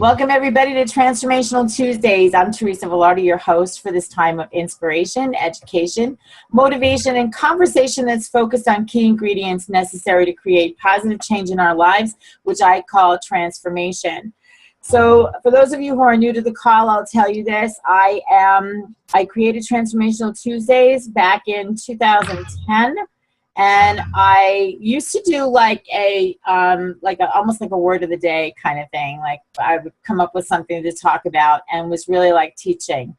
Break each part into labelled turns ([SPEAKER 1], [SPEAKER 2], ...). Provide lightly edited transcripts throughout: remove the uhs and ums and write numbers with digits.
[SPEAKER 1] Welcome everybody to Transformational Tuesdays. I'm Teresa Velardi, your host for this time of inspiration, education, motivation, and conversation that's focused on key ingredients necessary to create positive change in our lives, which I call transformation. So for those of you who are new to the call, I'll tell you this. I created Transformational Tuesdays back in 2010. And I used to do almost like a word of the day kind of thing. Like I would come up with something to talk about and was really like teaching.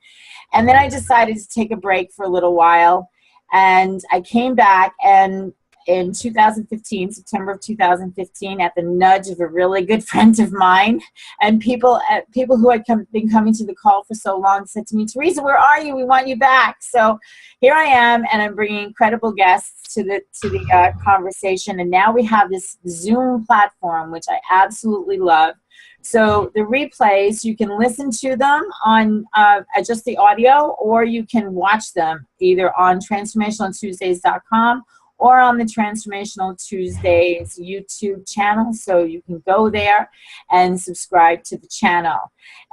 [SPEAKER 1] And then I decided to take a break for a little while. And I came back and in 2015, September of 2015, at the nudge of a really good friend of mine, and people who had been coming to the call for so long said to me, Teresa, where are you? We want you back. So here I am, and I'm bringing incredible guests to the conversation. And now we have this Zoom platform, which I absolutely love. So the replays, you can listen to them on just the audio, or you can watch them either on transformationaltuesdays.com or on the Transformational Tuesdays YouTube channel. So you can go there and subscribe to the channel.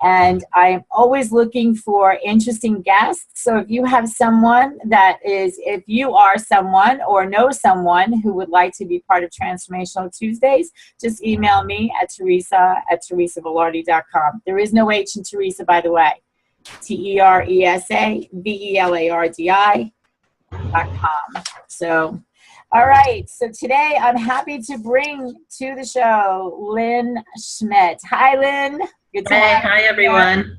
[SPEAKER 1] And I'm always looking for interesting guests. So if you have someone if you are someone or know someone who would like to be part of Transformational Tuesdays, just email me at teresavelardi.com. There is no H in Teresa, by the way. TeresaVelardi.com. So, all right. So today I'm happy to bring to the show Lynn Schmidt. Hi, Lynn.
[SPEAKER 2] Good to have you. Hi, everyone.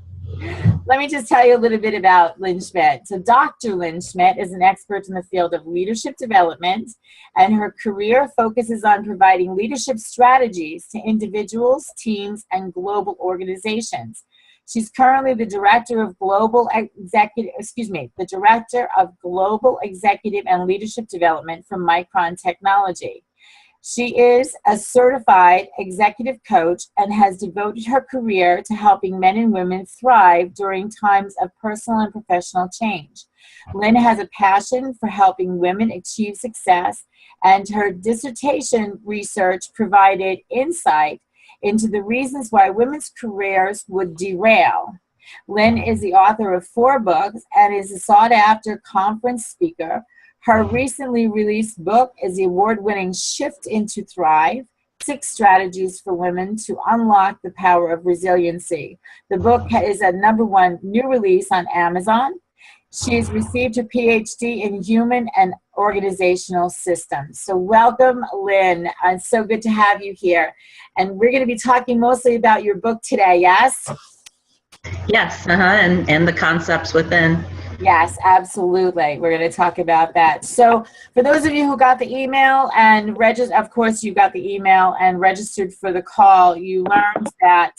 [SPEAKER 1] Let me just tell you a little bit about Lynn Schmidt. So Dr. Lynn Schmidt is an expert in the field of leadership development, and her career focuses on providing leadership strategies to individuals, teams, and global organizations. She's currently the Director of Global Executive and Leadership Development for Micron Technology. She is a certified executive coach and has devoted her career to helping men and women thrive during times of personal and professional change. Lynn has a passion for helping women achieve success, and her dissertation research provided insight into the reasons why women's careers would derail. Lynn is the author of 4 books and is a sought-after conference speaker. Her recently released book is the award-winning Shift into Thrive, 6 Strategies for Women to Unlock the Power of Resiliency. The book is a #1 new release on Amazon. She has received her PhD in Human and Organizational Systems. So welcome, Lynn. It's so good to have you here. And we're going to be talking mostly about your book today, yes?
[SPEAKER 2] Yes, and the concepts within.
[SPEAKER 1] Yes, absolutely. We're going to talk about that. So for those of you who got the email and registered, of course you got the email and registered for the call, you learned that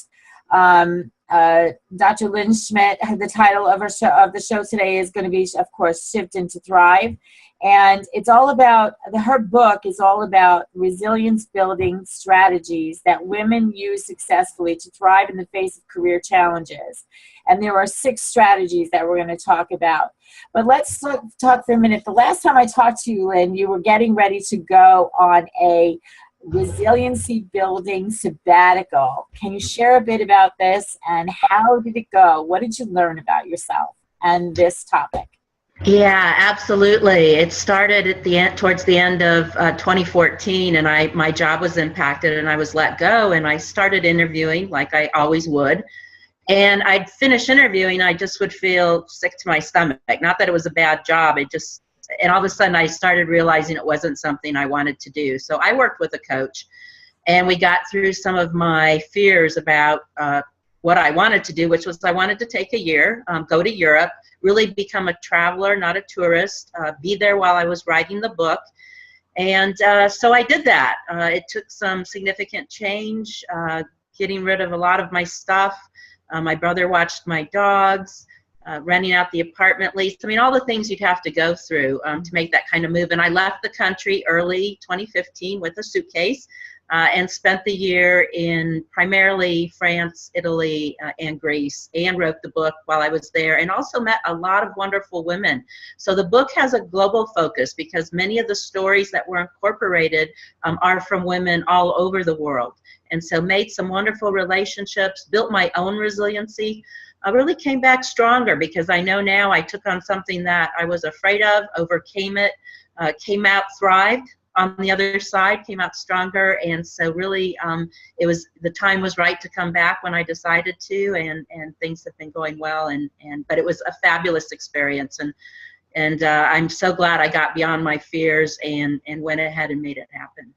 [SPEAKER 1] Dr. Lynn Schmidt, the title of the show today is going to be, of course, Shift into Thrive. And it's all about, her book is all about resilience building strategies that women use successfully to thrive in the face of career challenges. And there are 6 strategies that we're going to talk about. But let's talk for a minute. The last time I talked to you, Lynn, you were getting ready to go on a resiliency building sabbatical. Can you share a bit about this and how did it go? What did you learn about yourself and this topic?
[SPEAKER 2] Yeah, absolutely. It started at the end, towards the end of 2014, and my job was impacted and I was let go, and I started interviewing like I always would. And I'd finish interviewing, I just would feel sick to my stomach. Not that it was a bad job, and all of a sudden I started realizing it wasn't something I wanted to do. So I worked with a coach, and we got through some of my fears about what I wanted to do, which was I wanted to take a year, go to Europe, really become a traveler, not a tourist, be there while I was writing the book. And so I did that. It took some significant change, getting rid of a lot of my stuff. My brother watched my dogs, renting out the apartment lease. I mean, all the things you'd have to go through to make that kind of move. And I left the country early 2015 with a suitcase. and spent the year in primarily France, Italy, and Greece, and wrote the book while I was there, and also met a lot of wonderful women. So the book has a global focus because many of the stories that were incorporated are from women all over the world. And so made some wonderful relationships, built my own resiliency. I really came back stronger because I know now I took on something that I was afraid of, overcame it, came out, thrived on the other side, came out stronger. And so really the time was right to come back when I decided to, and things have been going well, but it was a fabulous experience, and I'm so glad I got beyond my fears and went ahead and made it happen.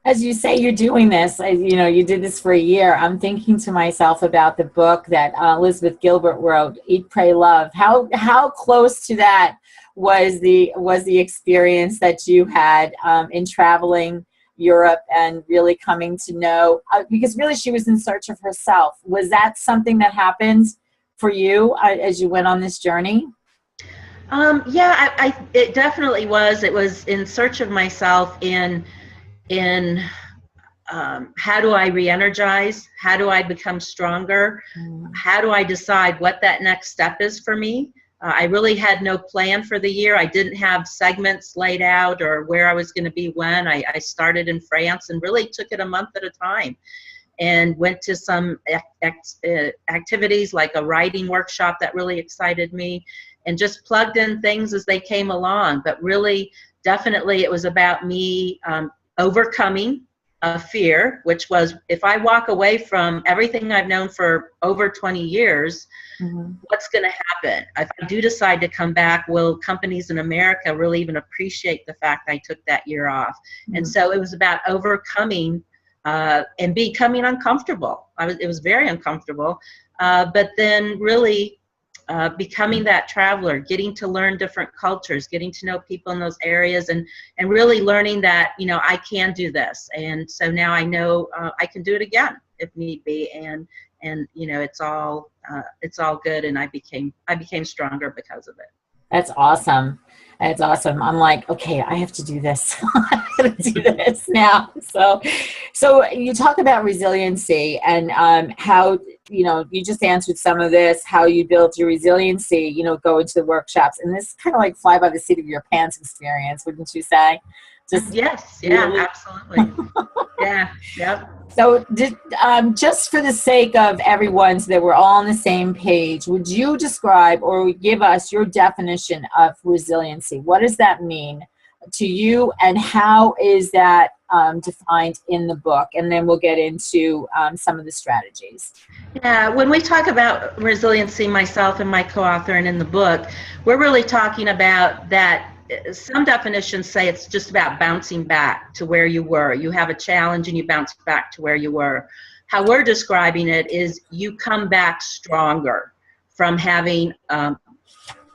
[SPEAKER 1] As you say, you're doing this, you did this for a year. I'm thinking to myself about the book that Elizabeth Gilbert wrote, Eat, Pray, Love. How close to that was the experience that you had in traveling Europe and really coming to know, because really she was in search of herself. Was that something that happened for you as you went on this journey?
[SPEAKER 2] Yeah, it definitely was. It was in search of myself in how do I re-energize? How do I become stronger? How do I decide what that next step is for me? I really had no plan for the year. I didn't have segments laid out or where I was going to be when. I started in France and really took it a month at a time, and went to some activities like a writing workshop that really excited me, and just plugged in things as they came along. But really, definitely it was about me overcoming a fear, which was, if I walk away from everything I've known for over 20 years, what's going to happen? If I do decide to come back, will companies in America really even appreciate the fact I took that year off? And so it was about overcoming and becoming uncomfortable. It was very uncomfortable, but then really becoming that traveler, getting to learn different cultures, getting to know people in those areas, and really learning that, I can do this. And so now I know I can do it again if need be, and it's all good, and I became stronger because of it.
[SPEAKER 1] That's awesome. That's awesome. I'm like, okay, I have to do this. I have to do this now. So you talk about resiliency and how, you just answered some of this, how you built your resiliency, go into the workshops, and this kind of like fly by the seat of your pants experience, wouldn't you say?
[SPEAKER 2] Yes. Yeah, really? Absolutely. Yeah. Yep.
[SPEAKER 1] So just for the sake of everyone, so that we're all on the same page, would you describe or give us your definition of resiliency? What does that mean to you, and how is that defined in the book? And then we'll get into some of the strategies.
[SPEAKER 2] Yeah, when we talk about resiliency, myself and my co-author, and in the book, we're really talking about that. Some definitions say it's just about bouncing back to where you were. You have a challenge and you bounce back to where you were. How we're describing it is you come back stronger from having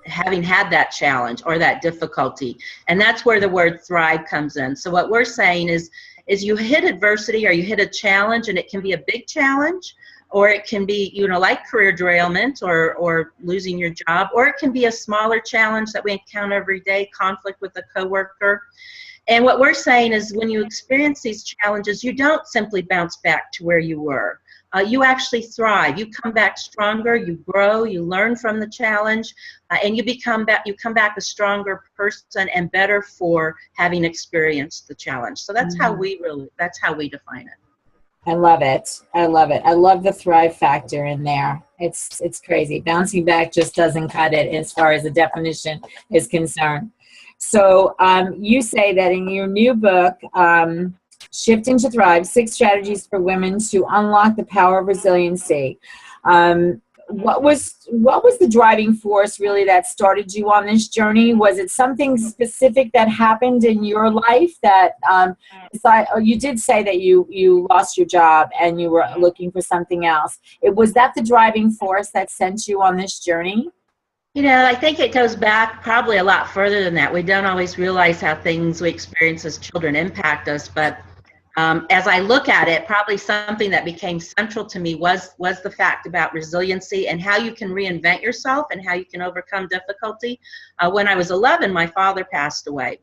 [SPEAKER 2] had that challenge or that difficulty. And that's where the word thrive comes in. So what we're saying is you hit adversity or you hit a challenge, and it can be a big challenge, or it can be, like career derailment or losing your job, or it can be a smaller challenge that we encounter every day, conflict with a coworker. And what we're saying is when you experience these challenges, you don't simply bounce back to where you were. You actually thrive. You come back stronger, you grow, you learn from the challenge, and you come back a stronger person and better for having experienced the challenge. So that's how we define it.
[SPEAKER 1] I love it. I love it. I love the thrive factor in there. It's crazy. Bouncing back just doesn't cut it as far as the definition is concerned. So you say that in your new book, Shifting to Thrive, 6 Strategies for Women to Unlock the Power of Resiliency. What was the driving force really that started you on this journey? Was it something specific that happened in your life that you did say that you lost your job and you were looking for something else? Was that the driving force that sent you on this journey?
[SPEAKER 2] I think it goes back probably a lot further than that. We don't always realize how things we experience as children impact us, but as I look at it, probably something that became central to me was the fact about resiliency and how you can reinvent yourself and how you can overcome difficulty. When I was 11, my father passed away.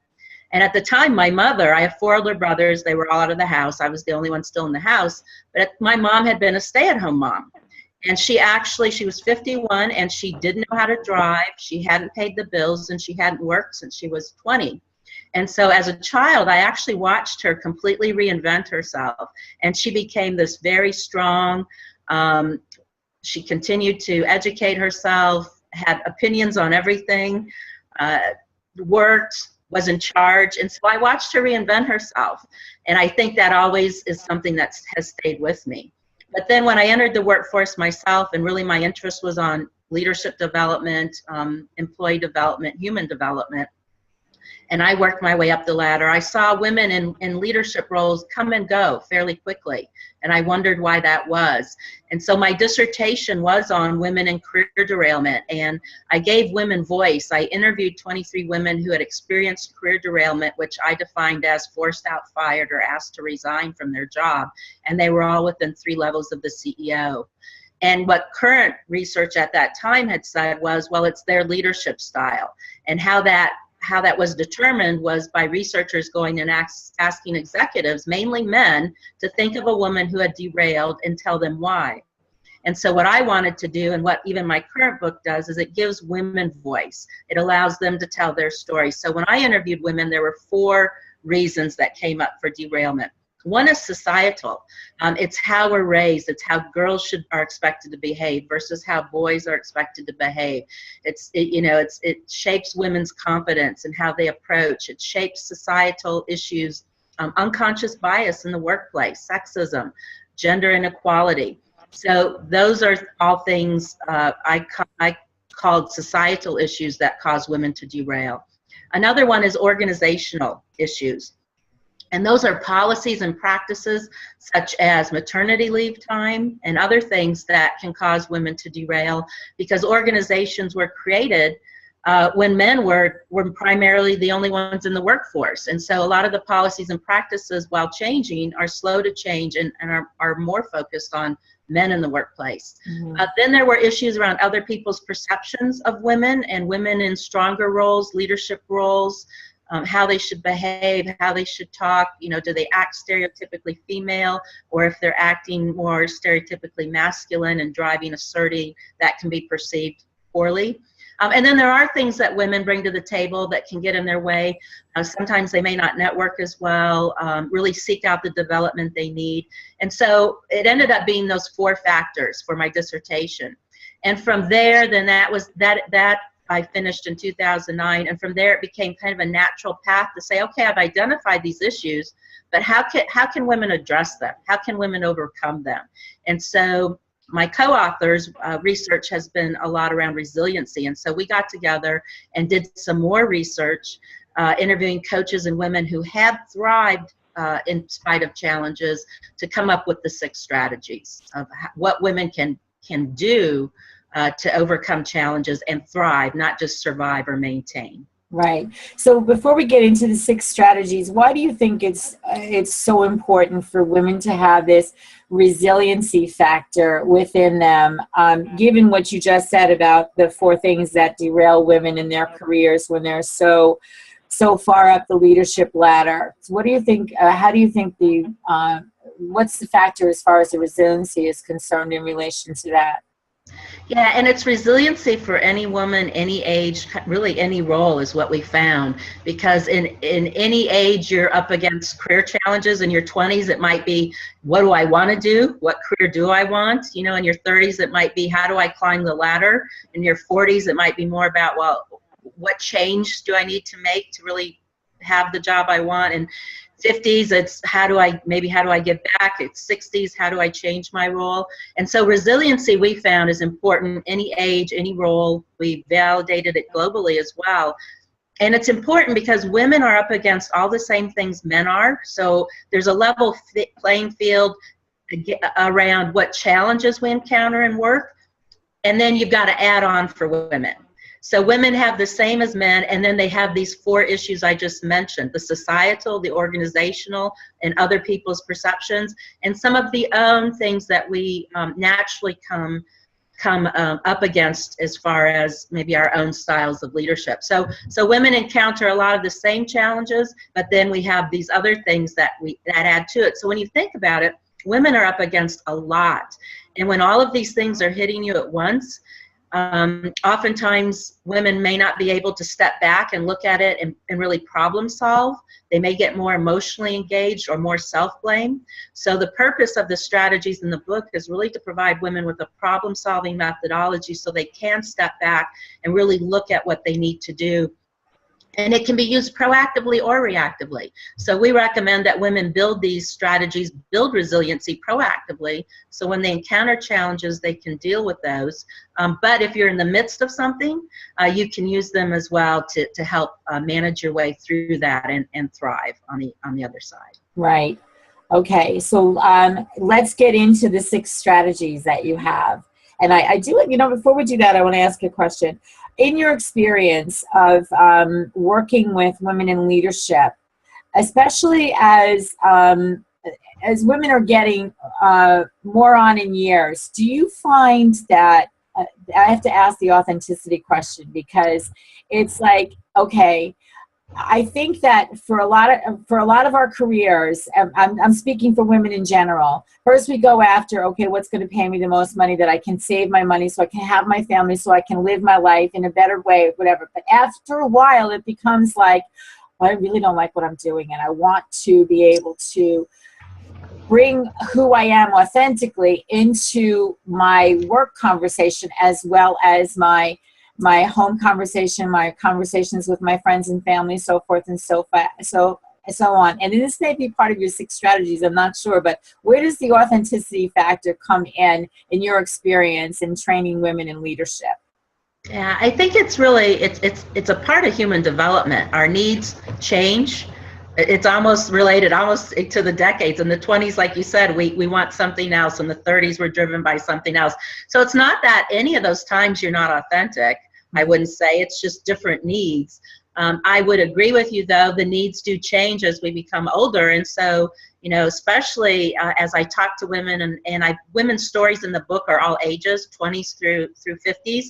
[SPEAKER 2] And at the time, my mother, I have 4 older brothers, they were all out of the house. I was the only one still in the house. But my mom had been a stay-at-home mom. And she was 51 and she didn't know how to drive. She hadn't paid the bills and she hadn't worked since she was 20. And so as a child, I actually watched her completely reinvent herself. And she became this very strong, she continued to educate herself, had opinions on everything, worked, was in charge. And so I watched her reinvent herself. And I think that always is something that has stayed with me. But then when I entered the workforce myself, and really my interest was on leadership development, employee development, human development, and I worked my way up the ladder, I saw women in leadership roles come and go fairly quickly, and I wondered why that was. And so my dissertation was on women in career derailment, and I gave women voice. I interviewed 23 women who had experienced career derailment, which I defined as forced out, fired, or asked to resign from their job, and they were all within 3 levels of the CEO. And what current research at that time had said was, well, it's their leadership style, and how that was determined was by researchers going and asking executives, mainly men, to think of a woman who had derailed and tell them why. And so what I wanted to do, and what even my current book does, is it gives women voice. It allows them to tell their story. So when I interviewed women, there were 4 reasons that came up for derailment. One is societal. It's how we're raised. It's how girls are expected to behave versus how boys are expected to behave. It shapes women's confidence and how they approach. It shapes societal issues, unconscious bias in the workplace, sexism, gender inequality. So those are all things I called societal issues that cause women to derail. Another one is organizational issues. And those are policies and practices such as maternity leave time and other things that can cause women to derail, because organizations were created when men were primarily the only ones in the workforce. And so a lot of the policies and practices, while changing, are slow to change and are more focused on men in the workplace. Mm-hmm. Then there were issues around other people's perceptions of women and women in stronger roles, leadership roles, how they should behave, how they should talk. Do they act stereotypically female, or if they're acting more stereotypically masculine and driving, asserting, that can be perceived poorly. And then there are things that women bring to the table that can get in their way. Sometimes they may not network as well, really seek out the development they need. And so it ended up being those 4 factors for my dissertation. And from there, then that I finished in 2009, and from there it became kind of a natural path to say, okay, I've identified these issues, but how can women address them? How can women overcome them? And so my co-authors' research has been a lot around resiliency, and so we got together and did some more research, interviewing coaches and women who had thrived in spite of challenges, to come up with the 6 strategies of what women can do to overcome challenges and thrive, not just survive or maintain.
[SPEAKER 1] Right. So before we get into the 6 strategies, why do you think it's so important for women to have this resiliency factor within them, given what you just said about the 4 things that derail women in their careers when they're so far up the leadership ladder? So what do you think, how do you think what's the factor as far as the resiliency is concerned in relation to that?
[SPEAKER 2] Yeah, and it's resiliency for any woman, any age, really any role is what we found. Because in any age, you're up against career challenges. In your 20s, it might be, what do I want to do? What career do I want? In your 30s, it might be, how do I climb the ladder? In your 40s, it might be more about, well, what change do I need to make to really have the job I want? And 50s, it's how do I give back? It's 60s, how do I change my role? And so resiliency, we found, is important any age, any role. We validated it globally as well. And it's important because women are up against all the same things men are. So there's a level playing field around what challenges we encounter in work. And then you've got to add on for women. So women have the same as men, and then they have these 4 issues I just mentioned: the societal, the organizational, and other people's perceptions, and some of the things that we naturally come come up against as far as maybe our own styles of leadership. So women encounter a lot of the same challenges, but then we have these other things that add to it. So when you think about it, women are up against a lot. And when all of these things are hitting you at once, oftentimes women may not be able to step back and look at it and really problem solve. They may get more emotionally engaged or more self-blame. So the purpose of the strategies in the book is really to provide women with a problem-solving methodology so they can step back and really look at what they need to do. And it can be used proactively or reactively. So we recommend that women build these strategies, build resiliency proactively, so when they encounter challenges, they can deal with those. But if you're in the midst of something, you can use them as well to help manage your way through that and thrive on the other side.
[SPEAKER 1] Right. Okay. So let's get into the 6 strategies that you have. And I do, before we do that, I want to ask you a question. In your experience of working with women in leadership, especially as women are getting more on in years, do you find that, I have to ask the authenticity question, because it's like, okay, I think that for a lot of our careers, I'm speaking for women in general, first we go after, okay, what's going to pay me the most money, that I can save my money so I can have my family, so I can live my life in a better way, whatever. But after a while, it becomes like, well, I really don't like what I'm doing, and I want to be able to bring who I am authentically into my work conversation, as well as my home conversation, my conversations with my friends and family, so forth and so on. And this may be part of your 6 strategies, I'm not sure, but where does the authenticity factor come in your experience in training women in leadership?
[SPEAKER 2] Yeah, I think it's really, it's a part of human development. Our needs change. It's almost related to the decades. In the 20s, like you said, we want something else. In the 30s, we're driven by something else. So it's not that any of those times you're not authentic. I wouldn't say, it's just different needs. I would agree with you, though, the needs do change as we become older. And so, especially as I talk to women, and women's stories in the book are all ages, 20s through 50s,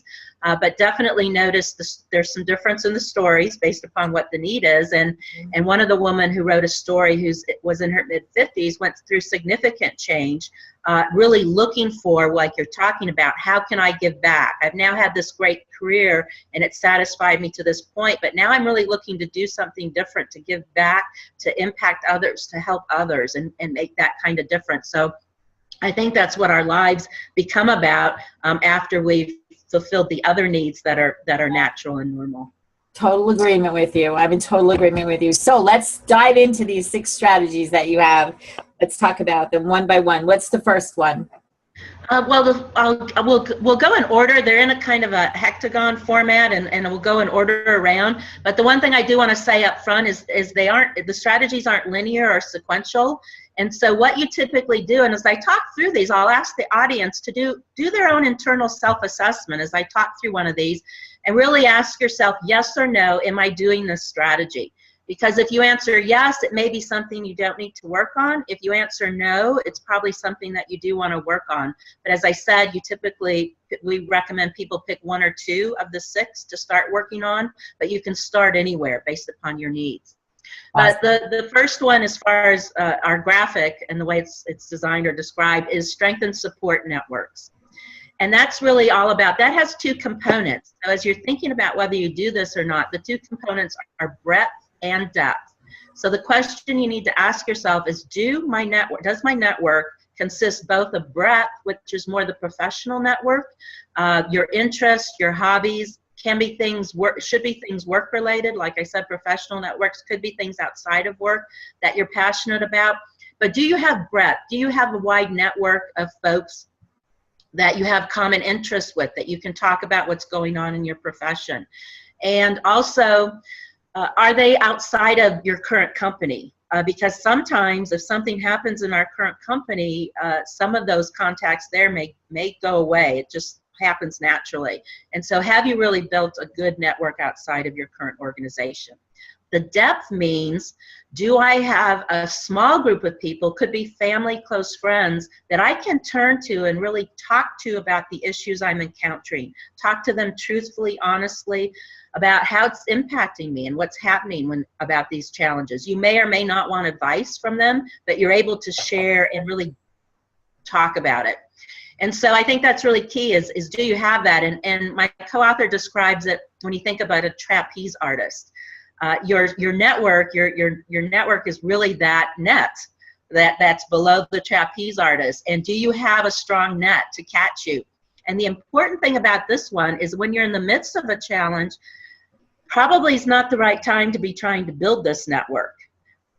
[SPEAKER 2] but definitely notice there's some difference in the stories based upon what the need is. And one of the women who wrote a story who was in her mid-50s went through significant change, really looking for, like you're talking about, how can I give back? I've now had this great career and it satisfied me to this point, but now I'm really looking to do something different, to give back, to impact others, to help others, and make that kind of difference. So I think that's what our lives become about after we've fulfilled the other needs that are natural and normal.
[SPEAKER 1] Total agreement with you. I'm in total agreement with you. So let's dive into these 6 strategies that you have. Let's talk about them one by one. What's the first one?
[SPEAKER 2] Well, we'll go in order. They're in a kind of a hectagon format, and we'll go in order around. But the one thing I do want to say up front is the strategies aren't linear or sequential. And so what you typically do, and as I talk through these, I'll ask the audience to do their own internal self-assessment as I talk through one of these, and really ask yourself, yes or no, am I doing this strategy? Because if you answer yes, it may be something you don't need to work on. If you answer no, it's probably something that you do want to work on. But as I said, we recommend people pick 1 or 2 of the 6 to start working on, but you can start anywhere based upon your needs. But the first one, as far as our graphic and the way it's designed or described, is strengthen support networks. And that's really all about, that has 2 components. So as you're thinking about whether you do this or not, the 2 components are breadth and depth. So the question you need to ask yourself is, does my network consist both of breadth, which is more the professional network, your interests, your hobbies, should be things work related. Like I said, professional networks could be things outside of work that you're passionate about. But do you have breadth? Do you have a wide network of folks that you have common interests with, that you can talk about what's going on in your profession? And also, are they outside of your current company? Because sometimes if something happens in our current company, some of those contacts there may go away. It just happens naturally. And so have you really built a good network outside of your current organization? The depth means, do I have a small group of people, could be family, close friends, that I can turn to and really talk to about the issues I'm encountering, talk to them truthfully, honestly, about how it's impacting me and what's happening about these challenges. You may or may not want advice from them, but you're able to share and really talk about it. And so I think that's really key is do you have that? And my co-author describes it when you think about a trapeze artist. Your network is really that net that's below the trapeze artist. And do you have a strong net to catch you? And the important thing about this one is when you're in the midst of a challenge, probably is not the right time to be trying to build this network,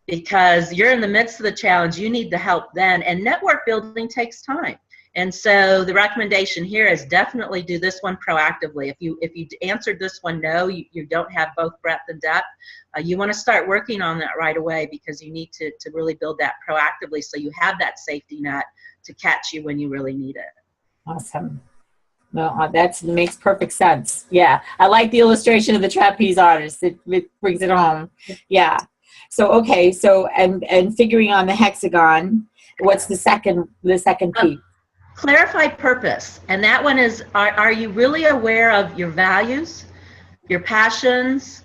[SPEAKER 2] because you're in the midst of the challenge, you need the help then, and network building takes time. And so the recommendation here is definitely do this one proactively. If you answered this one no, you don't have both breadth and depth, you want to start working on that right away, because you need to really build that proactively so you have that safety net to catch you when you really need it.
[SPEAKER 1] Awesome. No, that makes perfect sense. Yeah, I like the illustration of the trapeze artist. It brings it home. Yeah. So okay, so and figuring on the hexagon, what's the second piece?
[SPEAKER 2] Clarify purpose. And that one is, are you really aware of your values, your passions,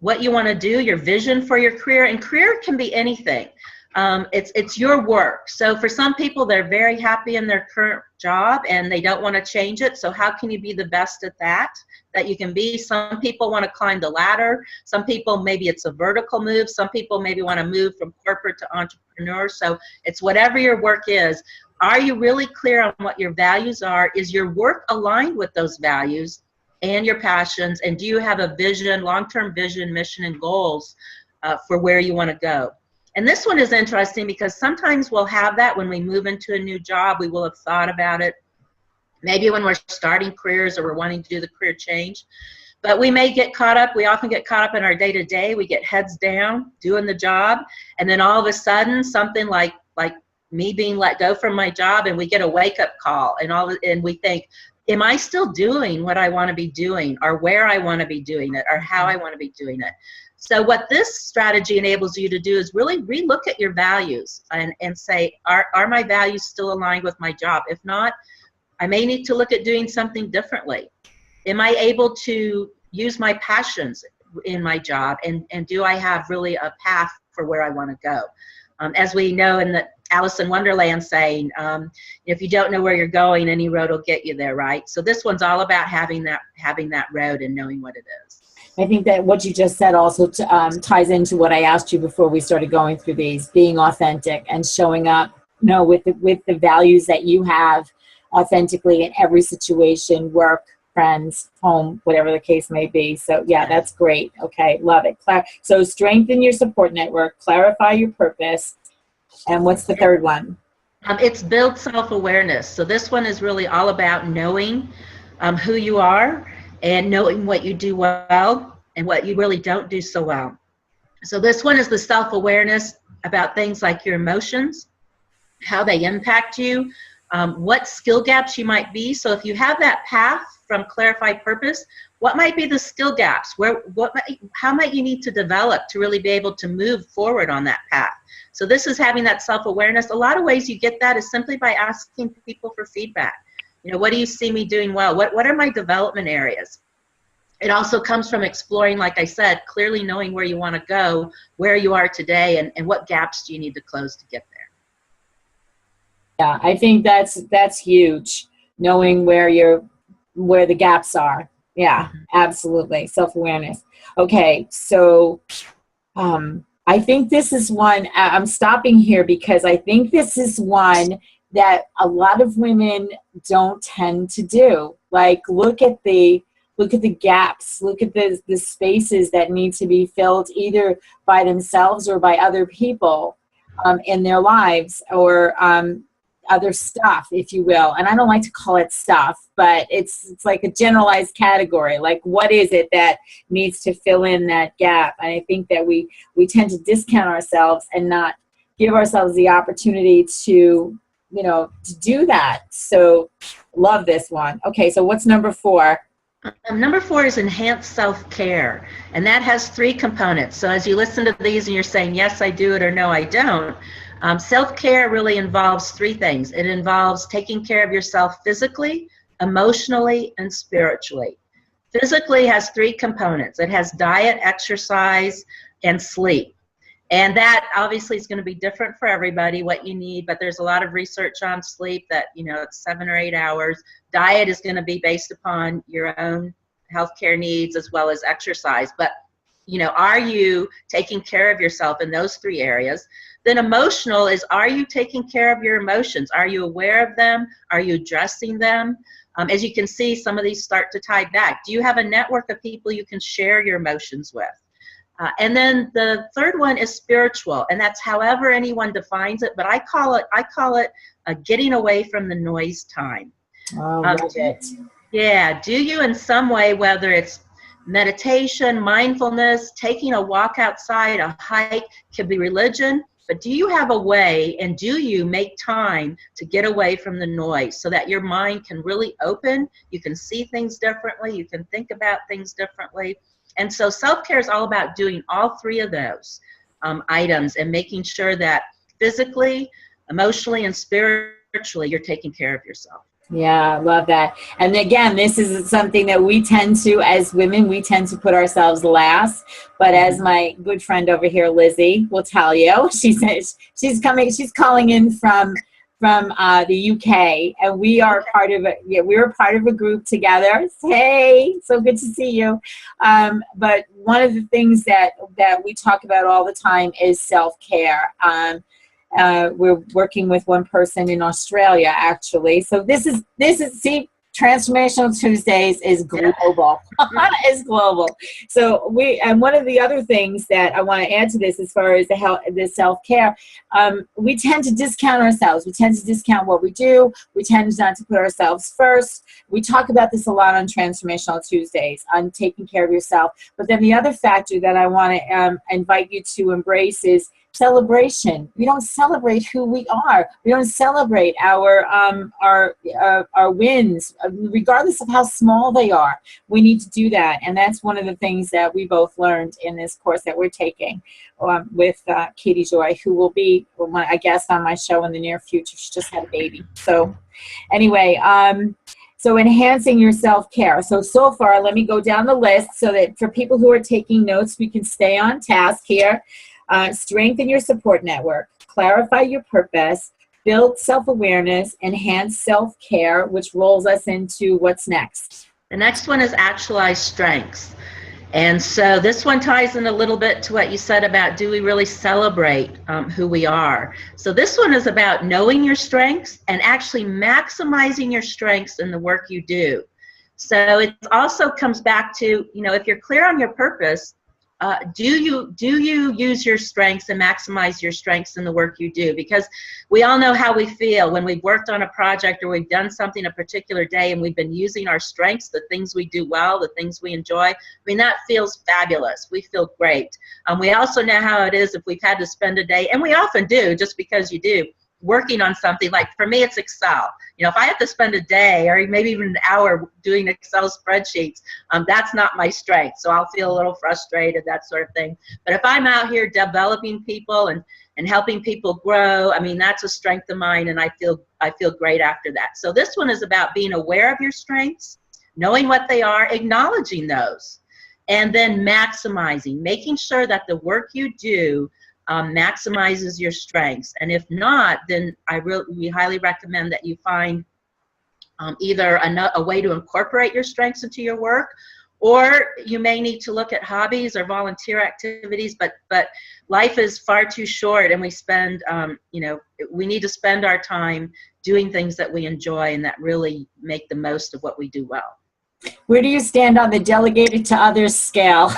[SPEAKER 2] what you want to do, your vision for your career? And career can be anything. It's your work. So for some people, they're very happy in their current job and they don't want to change it. So how can you be the best at that you can be? Some people want to climb the ladder. Some people, maybe it's a vertical move. Some people maybe want to move from corporate to entrepreneur. So it's whatever your work is. Are you really clear on what your values are? Is your work aligned with those values and your passions? And do you have a vision, long-term vision, mission, and goals for where you want to go? And this one is interesting because sometimes we'll have that when we move into a new job. We will have thought about it, maybe when we're starting careers or we're wanting to do the career change. But we may get caught up, we often get caught up in our day-to-day. We get heads down doing the job, and then all of a sudden something like me being let go from my job, and we get a wake-up call, and we think, am I still doing what I want to be doing, or where I want to be doing it, or how I want to be doing it? So what this strategy enables you to do is really relook at your values and say, are my values still aligned with my job? If not, I may need to look at doing something differently. Am I able to use my passions in my job, and do I have really a path for where I want to go? As we know in the Alice in Wonderland saying, if you don't know where you're going, any road will get you there, right? So this one's all about having that road and knowing what it is.
[SPEAKER 1] I think that what you just said also ties into what I asked you before we started going through these, being authentic and showing up, with the values that you have authentically in every situation, work, friends, home, whatever the case may be. So yeah, that's great. Okay, love it. So strengthen your support network, clarify your purpose, and what's the third one?
[SPEAKER 2] It's build self-awareness. So this one is really all about knowing who you are and knowing what you do well and what you really don't do so well. So this one is the self-awareness about things like your emotions, how they impact you, what skill gaps you might be. So if you have that path from clarified purpose, what might be the skill gaps? How might you need to develop to really be able to move forward on that path? So this is having that self-awareness. A lot of ways you get that is simply by asking people for feedback. What do you see me doing well? What are my development areas? It also comes from exploring, like I said, clearly knowing where you want to go, where you are today, and what gaps do you need to close to get there.
[SPEAKER 1] Yeah, I think that's huge. Knowing where the gaps are. Yeah, absolutely. Self-awareness. Okay, so I think this is one, I'm stopping here because I think this is one that a lot of women don't tend to do. Like, look at the gaps, look at the spaces that need to be filled either by themselves or by other people in their lives, or other stuff, if you will. And I don't like to call it stuff, but it's like a generalized category. Like, what is it that needs to fill in that gap? And I think that we tend to discount ourselves and not give ourselves the opportunity to do that. So love this one. Okay, so what's number 4?
[SPEAKER 2] Number 4 is enhanced self-care, and that has 3 components. So as you listen to these and you're saying, yes, I do it, or no, I don't, self-care really involves 3 things. It involves taking care of yourself physically, emotionally, and spiritually. Physically has 3 components. It has diet, exercise, and sleep. And that obviously is going to be different for everybody, what you need, but there's a lot of research on sleep that, it's 7 or 8 hours. Diet is going to be based upon your own healthcare needs as well as exercise. But, are you taking care of yourself in those 3 areas? Then emotional is, are you taking care of your emotions? Are you aware of them? Are you addressing them? As you can see, some of these start to tie back. Do you have a network of people you can share your emotions with? And then the third one is spiritual, and that's however anyone defines it, but I call it getting away from the noise time.
[SPEAKER 1] Oh, love it.
[SPEAKER 2] Yeah, do you in some way, whether it's meditation, mindfulness, taking a walk outside, a hike, could be religion, but do you have a way, and do you make time to get away from the noise so that your mind can really open, you can see things differently, you can think about things differently? And so self-care is all about doing all 3 of those items and making sure that physically, emotionally, and spiritually you're taking care of yourself.
[SPEAKER 1] Yeah, I love that. And again, this is something that we tend to, as women, we tend to put ourselves last. But as my good friend over here, Lizzie, will tell you, she says she's calling in from the UK, and we are part of we were part of a group together. Hey, so good to see you. But one of the things that we talk about all the time is self-care. We're working with one person in Australia, actually. So this is see, Transformational Tuesdays is global. Is global. So and one of the other things that I want to add to this, as far as the self-care, we tend to discount ourselves. We tend to discount what we do. We tend not to put ourselves first. We talk about this a lot on Transformational Tuesdays, on taking care of yourself. But then the other factor that I want to invite you to embrace is celebration. We don't celebrate who we are. We don't celebrate our wins, regardless of how small they are. We need to do that, and that's one of the things that we both learned in this course that we're taking with Katie Joy, who will be a guest on my show in the near future. She just had a baby. So anyway, so enhancing your self-care. So far, let me go down the list so that for people who are taking notes, we can stay on task here. Strengthen your support network, clarify your purpose, build self-awareness, enhance self-care, which rolls us into what's next.
[SPEAKER 2] The next one is actualize strengths. And so this one ties in a little bit to what you said about, do we really celebrate who we are? So this one is about knowing your strengths and actually maximizing your strengths in the work you do. So it also comes back to, if you're clear on your purpose, do you use your strengths and maximize your strengths in the work you do? Because we all know how we feel when we've worked on a project or we've done something a particular day and we've been using our strengths, the things we do well, the things we enjoy. That feels fabulous. We feel great. We also know how it is if we've had to spend a day, and we often do, just because you do, working on something. Like for me, it's Excel. If I have to spend a day or maybe even an hour doing Excel spreadsheets, that's not my strength. So I'll feel a little frustrated, that sort of thing. But if I'm out here developing people and helping people grow, that's a strength of mine, and I feel great after that. So this one is about being aware of your strengths, knowing what they are, acknowledging those, and then maximizing, making sure that the work you do maximizes your strengths. And if not, then we highly recommend that you find either a way to incorporate your strengths into your work, or you may need to look at hobbies or volunteer activities. But life is far too short, and we need to spend our time doing things that we enjoy and that really make the most of what we do well.
[SPEAKER 1] Where do you stand on the delegated to others scale?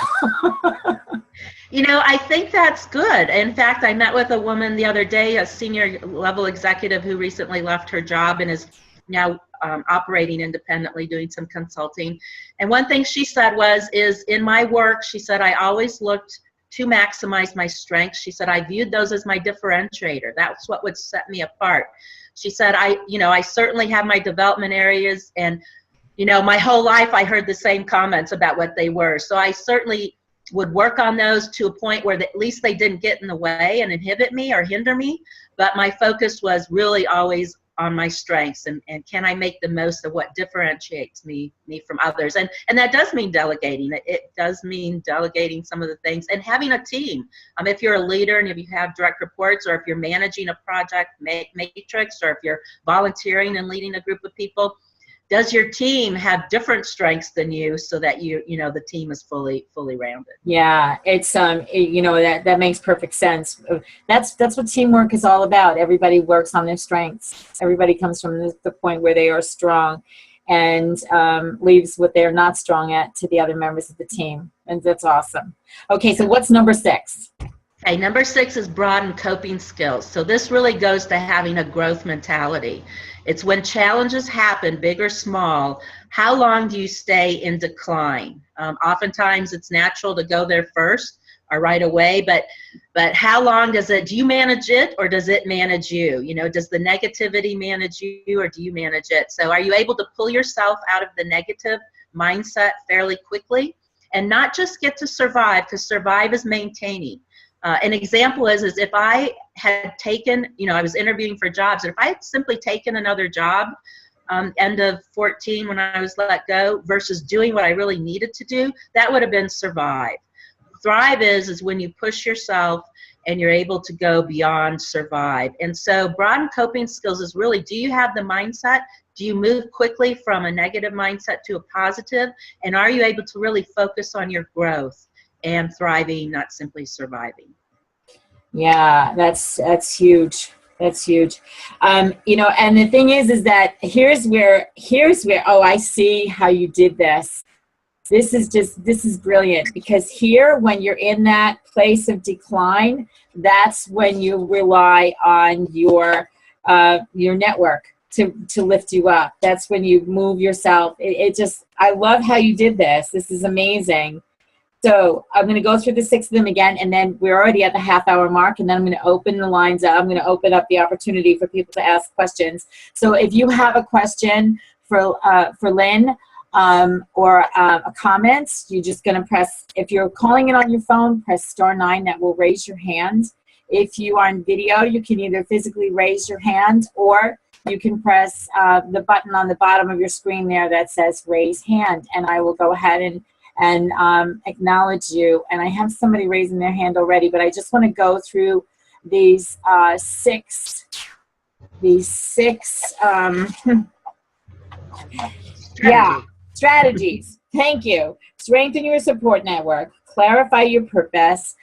[SPEAKER 2] I think that's good. In fact, I met with a woman the other day, a senior level executive who recently left her job and is now operating independently, doing some consulting. And one thing she said is in my work, she said, I always looked to maximize my strengths. She said, I viewed those as my differentiator. That's what would set me apart. She said, I certainly have my development areas, and my whole life I heard the same comments about what they were. So I certainly would work on those to a point where at least they didn't get in the way and inhibit me or hinder me. But my focus was really always on my strengths and can I make the most of what differentiates me from others. And that does mean delegating. It does mean delegating some of the things and having a team. If you're a leader and if you have direct reports, or if you're managing a project matrix, or if you're volunteering and leading a group of people, does your team have different strengths than you, so that the team is fully rounded?
[SPEAKER 1] Yeah, it's that makes perfect sense. That's what teamwork is all about. Everybody works on their strengths. Everybody comes from the point where they are strong, and leaves what they're not strong at to the other members of the team, and that's awesome. Okay, so what's number 6?
[SPEAKER 2] Okay, number 6 is broaden coping skills. So this really goes to having a growth mentality. It's when challenges happen, big or small, how long do you stay in decline? Oftentimes it's natural to go there first or right away, but how long do you manage it, or does it manage you? Does the negativity manage you, or do you manage it? So are you able to pull yourself out of the negative mindset fairly quickly and not just get to survive, because survive is maintaining. An example is if I had taken, I was interviewing for jobs, and if I had simply taken another job end of 14 when I was let go versus doing what I really needed to do, that would have been survive. Thrive is when you push yourself and you're able to go beyond survive. And so broaden coping skills is really, do you have the mindset? Do you move quickly from a negative mindset to a positive? And are you able to really focus on your growth and thriving, not simply surviving?
[SPEAKER 1] Yeah, that's huge. That's huge. And the thing is that here's where, oh, I see how you did this. This is brilliant, because here, when you're in that place of decline, that's when you rely on your network to lift you up. That's when you move yourself. I love how you did this. This is amazing. So I'm going to go through the 6 of them again, and then we're already at the half-hour mark, and then I'm going to open the lines up. I'm going to open up the opportunity for people to ask questions. So if you have a question for Lynn or a comment, you're just going to press, if you're calling it on your phone, press *9. That will raise your hand. If you are in video, you can either physically raise your hand, or you can press the button on the bottom of your screen there that says raise hand, and I will go ahead and acknowledge you. And I have somebody raising their hand already, but I just want to go through these six strategies. Thank you. Strengthen your support network, clarify your purpose,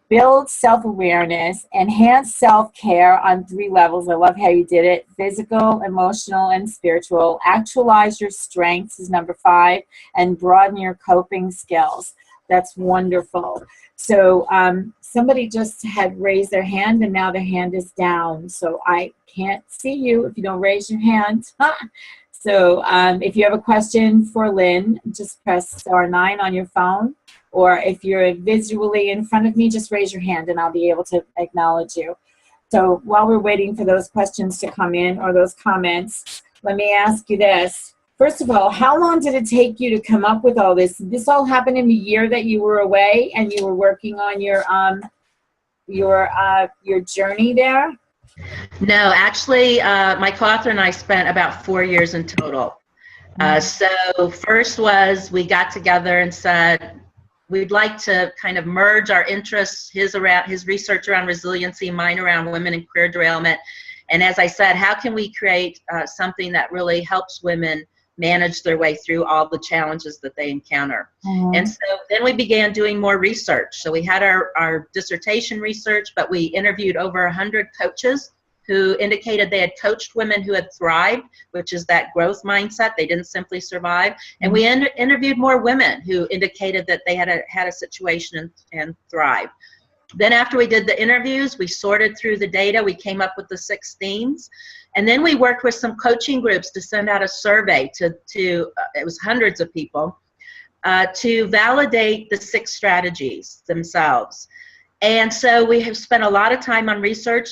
[SPEAKER 1] build self-awareness, enhance self-care on 3 levels. I love how you did it. Physical, emotional, and spiritual. Actualize your strengths is number 5, and broaden your coping skills. That's wonderful. So somebody just had raised their hand, and now their hand is down. So I can't see you if you don't raise your hand. So if you have a question for Lynn, just press *9 on your phone. Or if you're visually in front of me, just raise your hand and I'll be able to acknowledge you. So while we're waiting for those questions to come in, or those comments, let me ask you this. First of all, how long did it take you to come up with all this? Did this all happen in the year that you were away and you were working on your journey there?
[SPEAKER 2] No, actually, my co-author and I spent about 4 years in total. So first was, we got together and said, we'd like to kind of merge our interests, his research around resiliency, mine around women and career derailment. And as I said, how can we create something that really helps women manage their way through all the challenges that they encounter? And so then we began doing more research. So we had our dissertation research, but we interviewed over 100 coaches who indicated they had coached women who had thrived, which is that growth mindset. They didn't simply survive. And we interviewed more women who indicated that they had a situation and thrived. Then after we did the interviews, we sorted through the data. We came up with the 6 themes. And then we worked with some coaching groups to send out a survey to it was hundreds of people, to validate the 6 strategies themselves. And so we have spent a lot of time on research.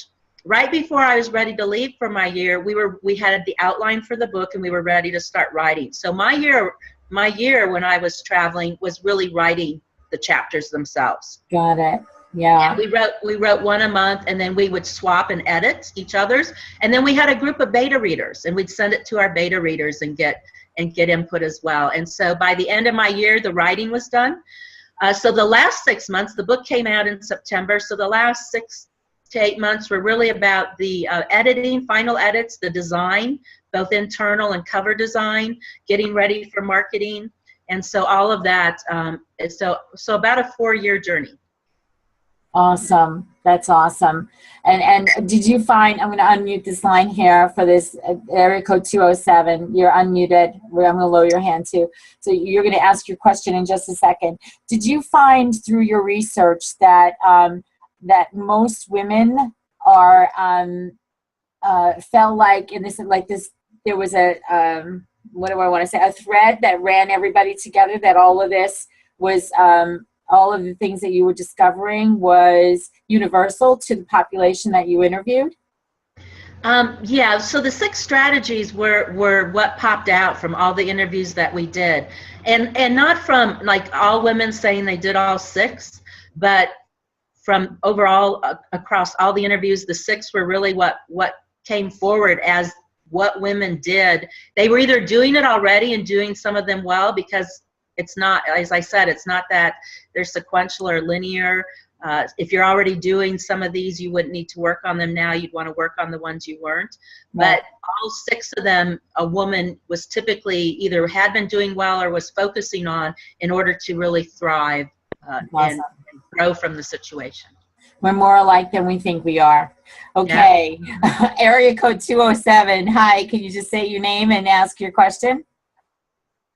[SPEAKER 2] right before I was ready to leave for my year, we had the outline for the book and we were ready to start writing. So my year when I was traveling was really writing the chapters themselves.
[SPEAKER 1] Got it. Yeah.
[SPEAKER 2] And we wrote one a month, and then we would swap and edit each other's. And then we had a group of beta readers, and we'd send it to our beta readers and get input as well. And so by the end of my year, the writing was done. So the last 6 months, the book came out in September. So the last 6 to 8 months were really about the editing, final edits, the design, both internal and cover design, getting ready for marketing. And so all of that, so about a 4-year journey.
[SPEAKER 1] Awesome. That's awesome. And did you find, I'm going to unmute this line here for this area code 207. You're unmuted. I'm going to lower your hand too. So you're going to ask your question in just a second. Did you find through your research that that most women are felt like in this, like this, there was a what do I want to say, a thread that ran everybody together, that all of this was all of the things that you were discovering was universal to the population that you interviewed?
[SPEAKER 2] Yeah, so the 6 strategies were what popped out from all the interviews that we did. And not from like all women saying they did all 6, but from overall across all the interviews, the 6 were really what came forward as what women did. They were either doing it already and doing some of them well, because it's not, as I said, it's not that they're sequential or linear. If you're already doing some of these, you wouldn't need to work on them now. You'd want to work on the ones you weren't. Right. But all 6 of them, a woman was typically either had been doing well or was focusing on in order to really thrive and grow from the situation.
[SPEAKER 1] We're more alike than we think we are. Okay. Yeah. Area code 207. Hi, can you just say your name and ask your question?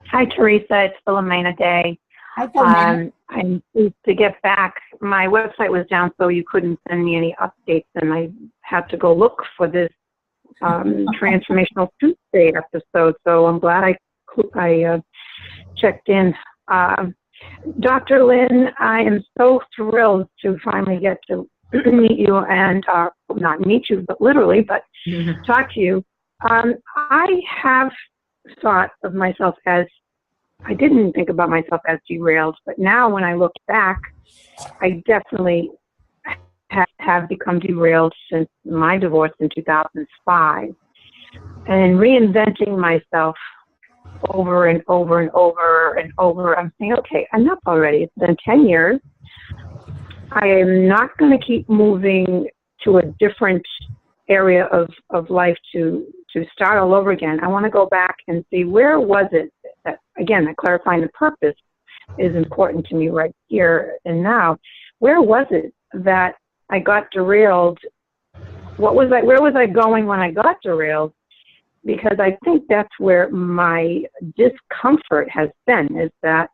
[SPEAKER 3] Hi, Teresa. It's Philomena Day.
[SPEAKER 1] Hi, Philomena.
[SPEAKER 3] I'm pleased to get back. My website was down, so you couldn't send me any updates, and I had to go look for this Transformational Tuesday episode. So I'm glad I checked in. Dr. Lynn, I am so thrilled to finally get to meet you and not meet you, but literally, but talk to you. I have thought of myself as, I didn't think about myself as derailed, but now when I look back, I definitely have become derailed since my divorce in 2005. And reinventing myself over and over and over and over, I'm saying, okay, enough already. It's been 10 years. I am not going to keep moving to a different area of life to start all over again. I want to go back and see, where was it that, again, that clarifying the purpose is important to me right here and now. Where was it that I got derailed? Where was I going when I got derailed? Because I think that's where my discomfort has been, is that,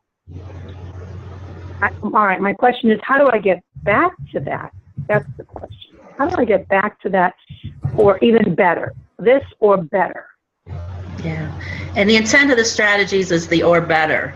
[SPEAKER 3] all right, my question is, how do I get back to that? That's the question. How do I get back to that, or even better, this or better?
[SPEAKER 2] Yeah, and the intent of the strategies is the or better.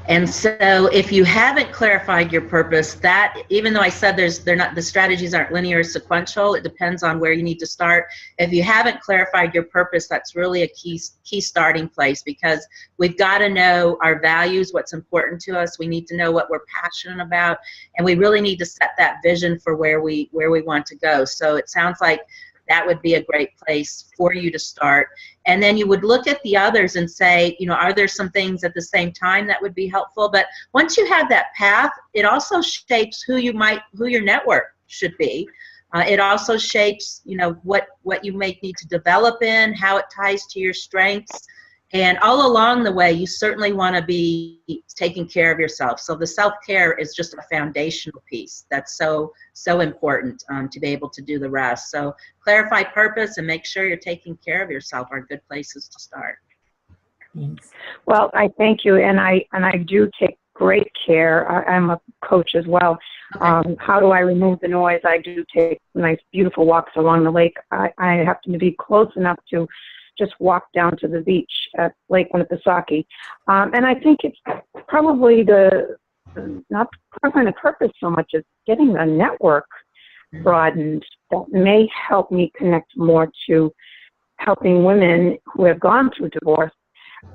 [SPEAKER 2] And so if you haven't clarified your purpose, that, even though I said the strategies aren't linear or sequential, it depends on where you need to start. If you haven't clarified your purpose, that's really a key starting place, because we've got to know our values, what's important to us. We need to know what we're passionate about, and we really need to set that vision for where we want to go. So it sounds like that would be a great place for you to start. And then you would look at the others and say, you know, are there some things at the same time that would be helpful? But once you have that path, it also shapes who your network should be. It also shapes, you know, what you may need to develop in, how it ties to your strengths. And all along the way, you certainly want to be taking care of yourself. So the self-care is just a foundational piece that's so important to be able to do the rest. So clarify purpose and make sure you're taking care of yourself are good places to start.
[SPEAKER 3] Well, I thank you, and I do take great care. I'm a coach as well. Okay. How do I remove the noise? I do take nice, beautiful walks along the lake. I happen to be close enough to just walk down to the beach at Lake Winnipesaukee. And I think it's probably not clarifying the purpose so much as getting the network broadened. that may help me connect more to helping women who have gone through divorce,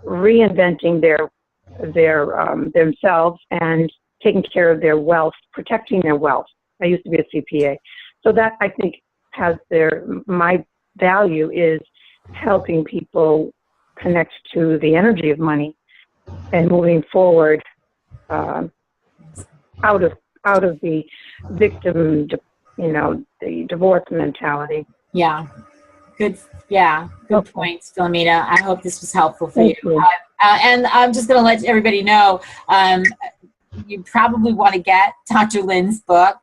[SPEAKER 3] reinventing themselves and taking care of their wealth, protecting their wealth. I used to be a CPA. So that, I think, my value is helping people connect to the energy of money and moving forward out of the victim, the divorce mentality.
[SPEAKER 1] Yeah. Good points, Philomena. I hope this was helpful for
[SPEAKER 3] Thank
[SPEAKER 1] you.
[SPEAKER 3] you.
[SPEAKER 1] And I'm just going to let everybody know, you probably want to get Dr. Lynn's book,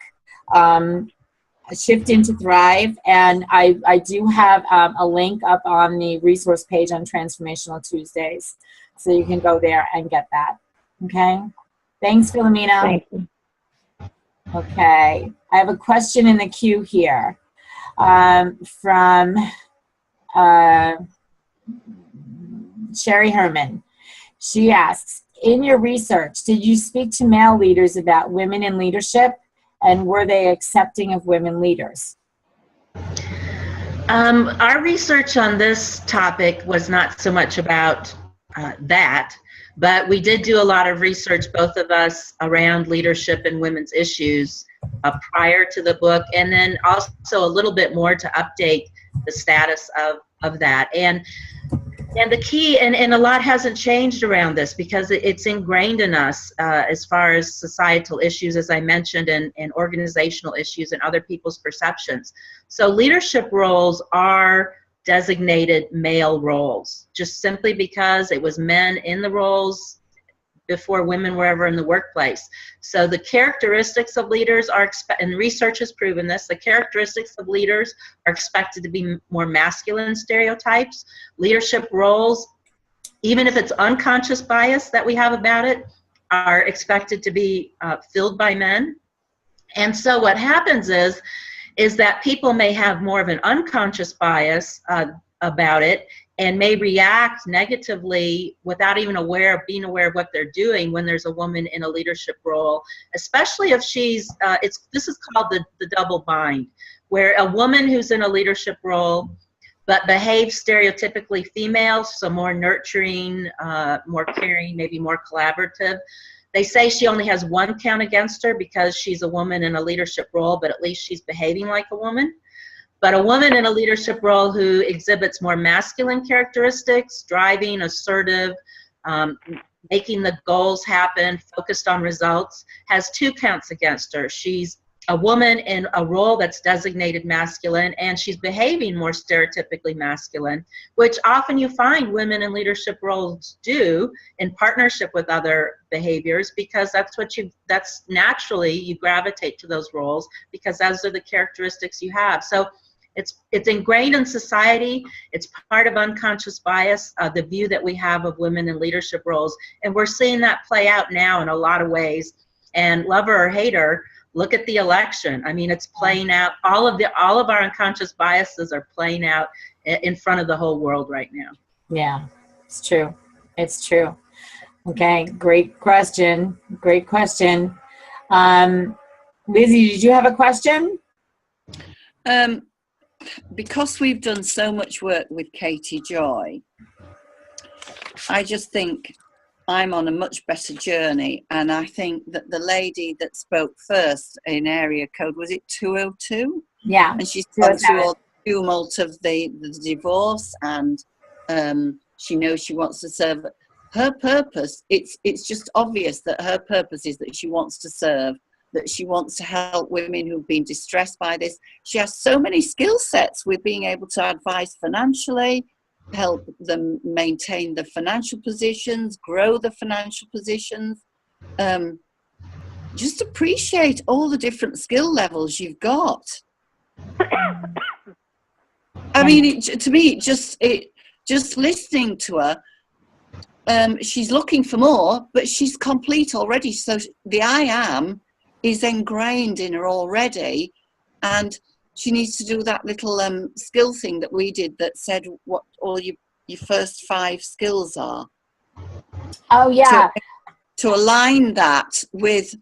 [SPEAKER 1] Shift into Thrive. And I do have a link up on the resource page on Transformational Tuesdays. So you can go there and get that. Okay. Thanks, Philomena.
[SPEAKER 3] Thank you.
[SPEAKER 1] Okay. I have a question in the queue here from Sherry Herman. She asks, in your research, did you speak to male leaders about women in leadership, and were they accepting of women leaders?
[SPEAKER 2] Our research on this topic was not so much about that, but we did do a lot of research, both of us, around leadership and women's issues prior to the book, and then also a little bit more to update the status of that. And the key, and a lot hasn't changed around this because it's ingrained in us as far as societal issues, as I mentioned, and organizational issues and other people's perceptions. So leadership roles are designated male roles, just simply because it was men in the roles before women were ever in the workplace. So the characteristics of leaders are, and research has proven this, the characteristics of leaders are expected to be more masculine stereotypes. Leadership roles, even if it's unconscious bias that we have about it, are expected to be filled by men. And so what happens is that people may have more of an unconscious bias about it, and may react negatively without even being aware of what they're doing when there's a woman in a leadership role, especially if she's, this is called the double bind, where a woman who's in a leadership role but behaves stereotypically female, so more nurturing, more caring, maybe more collaborative. They say she only has one count against her because she's a woman in a leadership role, but at least she's behaving like a woman. But a woman in a leadership role who exhibits more masculine characteristics, driving, assertive, making the goals happen, focused on results, has 2 counts against her. She's a woman in a role that's designated masculine, and she's behaving more stereotypically masculine, which often you find women in leadership roles do in partnership with other behaviors, because that's naturally you gravitate to those roles because those are the characteristics you have. So it's ingrained in society. It's part of unconscious bias, the view that we have of women in leadership roles, and we're seeing that play out now in a lot of ways. And love her or hate her, look at the election. I mean, it's playing out. All of our unconscious biases are playing out in front of the whole world right now.
[SPEAKER 1] Yeah, it's true. It's true. Okay, great question. Great question. Lizzie, did you have a question?
[SPEAKER 4] Because we've done so much work with Katie Joy, I just think I'm on a much better journey, and I think that the lady that spoke first in area code, was it 202?
[SPEAKER 1] Yeah.
[SPEAKER 4] And she's gone through all the tumult of the divorce, and she knows she wants to serve. Her purpose, it's just obvious that her purpose is that she wants to serve, that she wants to help women who've been distressed by this. She has so many skill sets with being able to advise financially, help them maintain the financial positions, grow the financial positions. Just appreciate all the different skill levels you've got. I mean, to me, just listening to her, she's looking for more, but she's complete already. So the I am is ingrained in her already, and she needs to do that little skill thing that we did that said what all your first 5 skills are.
[SPEAKER 1] Oh yeah.
[SPEAKER 4] To align that with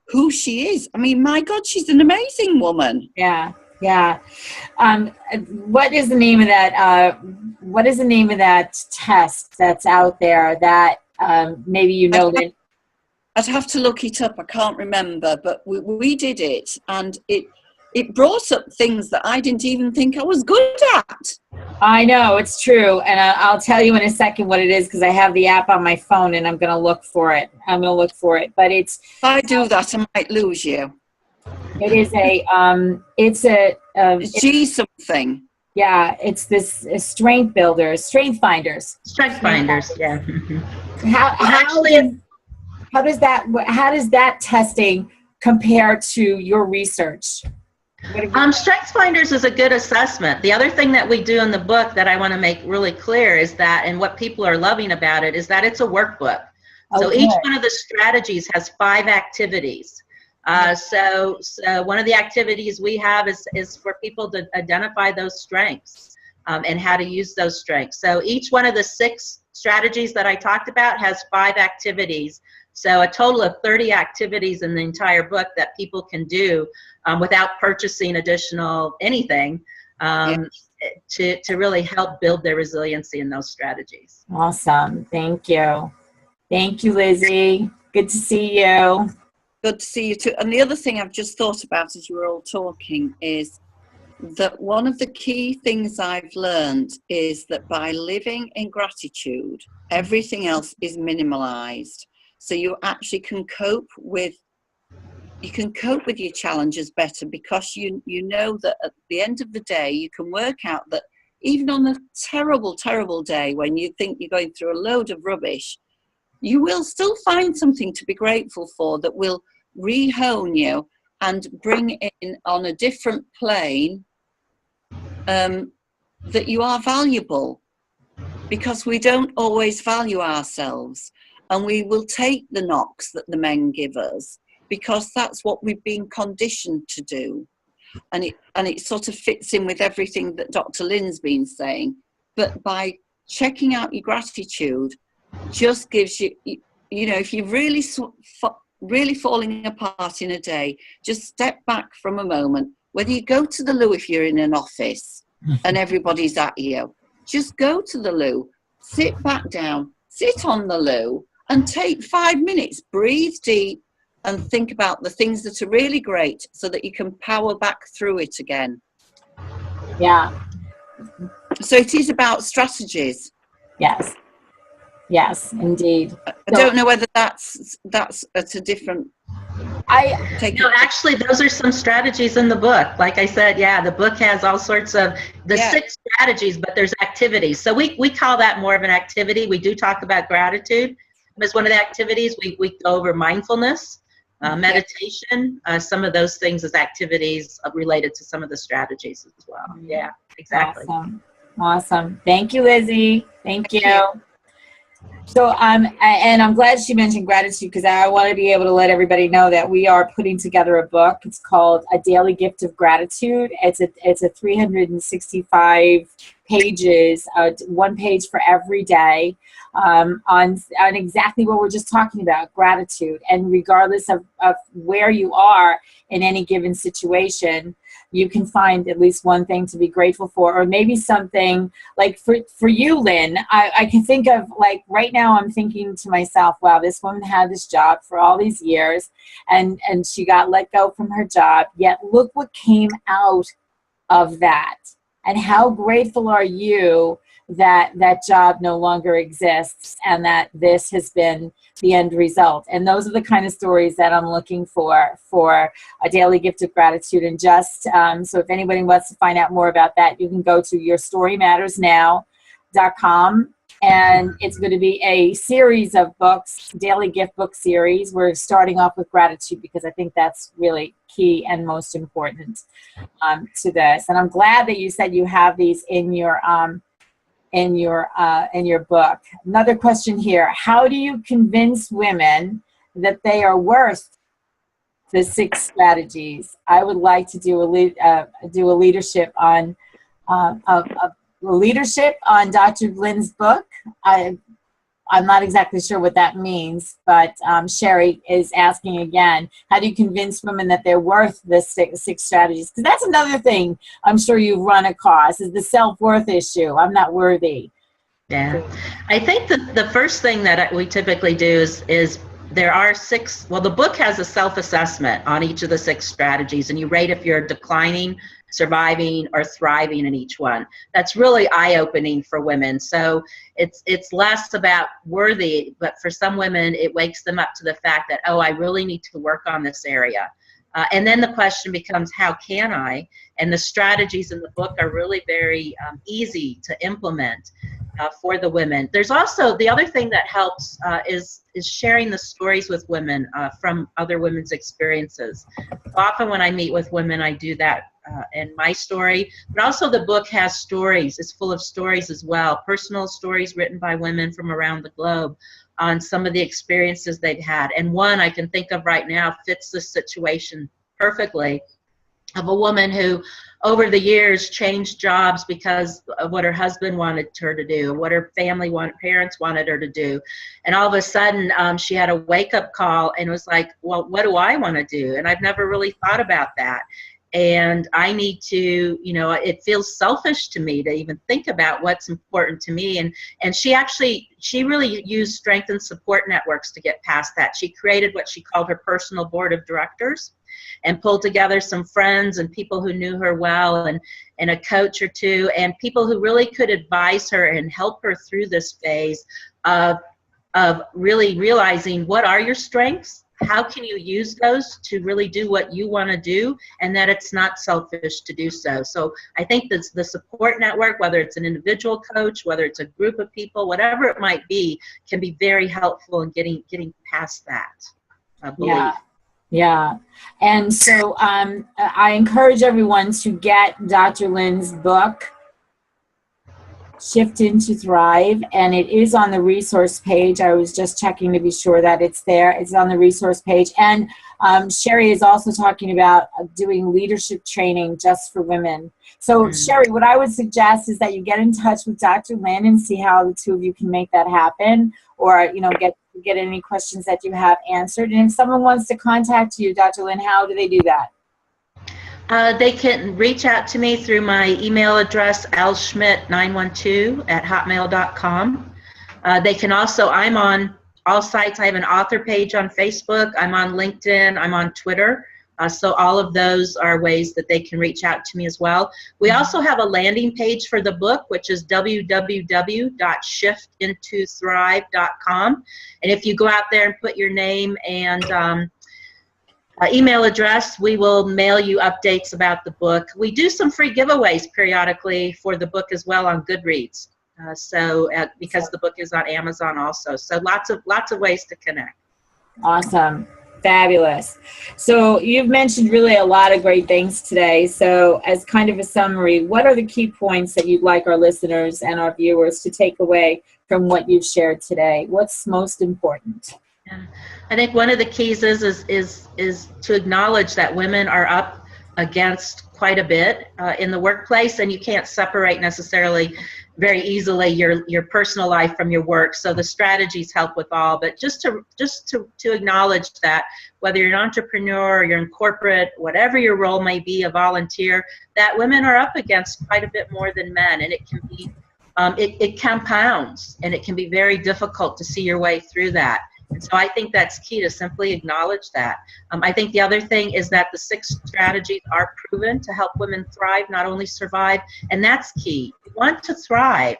[SPEAKER 4] who she is. I mean, my God, she's an amazing woman.
[SPEAKER 1] Yeah. Yeah. What is the name of that? What is the name of that test that's out there that maybe you know, Lynn?
[SPEAKER 4] I'd have to look it up. I can't remember, but we did it, and it brought up things that I didn't even think I was good at.
[SPEAKER 1] I know, it's true. And I'll tell you in a second what it is, because I have the app on my phone and I'm going to look for it. But
[SPEAKER 4] If I do that, I might lose you.
[SPEAKER 1] it is it's
[SPEAKER 4] G something.
[SPEAKER 1] yeah, it's this strength builders, strength finders.
[SPEAKER 2] Strength finders, yeah.
[SPEAKER 1] How does that testing compare to your research?
[SPEAKER 2] Strengths Finders is a good assessment. The other thing that we do in the book that I want to make really clear is that, and what people are loving about it, is that it's a workbook. So
[SPEAKER 1] Okay.
[SPEAKER 2] each one of the strategies has 5 activities. So one of the activities we have is for people to identify those strengths and how to use those strengths. So each one of the 6 strategies that I talked about has 5 activities. So a total of 30 activities in the entire book that people can do without purchasing additional anything to really help build their resiliency in those strategies.
[SPEAKER 1] Awesome. Thank you. Thank you, Lizzie. Good to see you.
[SPEAKER 4] Good to see you too. And the other thing I've just thought about as you were all talking is that one of the key things I've learned is that by living in gratitude, everything else is minimalized. So you actually can cope with your challenges better, because you know that at the end of the day, you can work out that even on a terrible, terrible day when you think you're going through a load of rubbish, you will still find something to be grateful for that will re-hone you and bring in on a different plane that you are valuable, because we don't always value ourselves, and we will take the knocks that the men give us because that's what we've been conditioned to do. And it sort of fits in with everything that Dr. Lynn's been saying. But by checking out your gratitude just gives you, you know, if you're really falling apart in a day, just step back from a moment. Whether you go to the loo if you're in an office and everybody's at you, just go to the loo, sit back down, sit on the loo and take 5 minutes, breathe deep and think about the things that are really great so that you can power back through it again.
[SPEAKER 1] Yeah.
[SPEAKER 4] So it is about strategies.
[SPEAKER 1] Yes. Yes, indeed.
[SPEAKER 4] I don't know whether that's at a different...
[SPEAKER 2] No, actually, those are some strategies in the book. Like I said, yeah, the book has all sorts of 6 strategies, but there's activities. So we call that more of an activity. We do talk about gratitude as one of the activities. We go over mindfulness, meditation, some of those things as activities related to some of the strategies as well. Yeah, exactly.
[SPEAKER 1] Awesome. Thank you, Lizzie. Thank you. So, and I'm glad she mentioned gratitude, because I want to be able to let everybody know that we are putting together a book. It's called A Daily Gift of Gratitude. It's a 365 pages, 1 page for every day, on exactly what we're just talking about, gratitude. And regardless of where you are in any given situation, you can find at least one thing to be grateful for, or maybe something like for you, Lynn, I can think of, like, right now I'm thinking to myself, wow, this woman had this job for all these years and she got let go from her job, yet look what came out of that. And how grateful are you that that job no longer exists and that this has been the end result? And those are the kind of stories that I'm looking for A Daily Gift of Gratitude. And just so if anybody wants to find out more about that, you can go to yourstorymattersnow.com, and it's going to be a series of books, daily gift book series. We're starting off with gratitude because I think that's really key and most important to this. And I'm glad that you said you have these in your book. Another question here: how do you convince women that they are worth the 6 strategies? I would like to do a leadership on Dr. Lynn's book. I'm not exactly sure what that means, but Sherry is asking again, how do you convince women that they're worth the six strategies? Because that's another thing I'm sure you've run across, is the self-worth issue. I'm not worthy.
[SPEAKER 2] Yeah, I think the first thing that we typically do is there are six, well, the book has a self-assessment on each of the six strategies, and you rate if you're declining, surviving, or thriving in each one. That's really eye-opening for women. So it's less about worthy, but for some women, it wakes them up to the fact that, oh, I really need to work on this area. And then the question becomes, how can I? And the strategies in the book are really very easy to implement for the women. There's also, the other thing that helps is sharing the stories with women from other women's experiences. Often when I meet with women, I do that in my story, but also the book has stories. It's full of stories as well, personal stories written by women from around the globe on some of the experiences they've had. And one I can think of right now fits this situation perfectly, of a woman who over the years changed jobs because of what her husband wanted her to do, what her parents wanted her to do. And all of a sudden she had a wake-up call and was like, well, what do I want to do? And I've never really thought about that. And I need to, you know, it feels selfish to me to even think about what's important to me. And she really used strength and support networks to get past that. She created what she called her personal board of directors and pulled together some friends and people who knew her well, and a coach or two, and people who really could advise her and help her through this phase of really realizing, what are your strengths? How can you use those to really do what you want to do, and that it's not selfish to do so. So I think that the support network, whether it's an individual coach, whether it's a group of people, whatever it might be, can be very helpful in getting past that belief.
[SPEAKER 1] Yeah. And so I encourage everyone to get Dr. Lynn's book, Shift Into Thrive, and it is on the resource page. I was just checking to be sure that it's there. It's on the resource page. And Sherry is also talking about doing leadership training just for women. So Sherry, what I would suggest is that you get in touch with Dr. Lynn and see how the two of you can make that happen, or, you know, get any questions that you have answered. And if someone wants to contact you, Dr. Lynn, how do they do that?
[SPEAKER 2] They can reach out to me through my email address, lschmidt912@hotmail.com. They can also, I'm on all sites. I have an author page on Facebook. I'm on LinkedIn. I'm on Twitter. So all of those are ways that they can reach out to me as well. We also have a landing page for the book, which is www.shiftintothrive.com. And if you go out there and put your name and email address, we will mail you updates about the book. We do some free giveaways periodically for the book as well on Goodreads. Because the book is on Amazon also. So lots of ways to connect.
[SPEAKER 1] Awesome. Fabulous. So you've mentioned really a lot of great things today. So as kind of a summary, what are the key points that you'd like our listeners and our viewers to take away from what you've shared today? What's most important?
[SPEAKER 2] Yeah. I think one of the keys is to acknowledge that women are up against quite a bit in the workplace, and you can't separate necessarily very easily your personal life from your work. So the strategies help with all, but just to acknowledge that whether you're an entrepreneur or you're in corporate, whatever your role may be, a volunteer, that women are up against quite a bit more than men, and it can be it compounds, and it can be very difficult to see your way through that. And so I think that's key, to simply acknowledge that. I think the other thing is that the 6 strategies are proven to help women thrive, not only survive, and that's key. You want to thrive,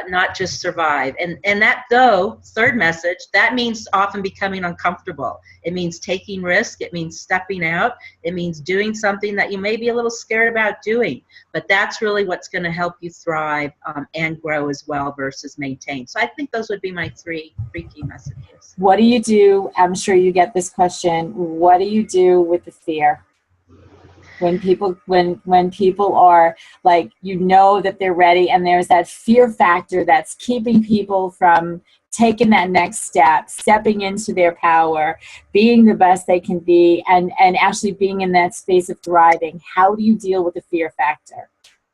[SPEAKER 2] not just survive. And that, though, third message, that means often becoming uncomfortable. It means taking risk. It means stepping out. It means doing something that you may be a little scared about doing. But that's really what's going to help you thrive and grow as well versus maintain. So I think those would be my three key messages.
[SPEAKER 1] What do you do? I'm sure you get this question. What do you do with the fear? When people are like, you know that they're ready, and there's that fear factor that's keeping people from taking that next step, stepping into their power, being the best they can be, and actually being in that space of thriving. How do you deal with the fear factor?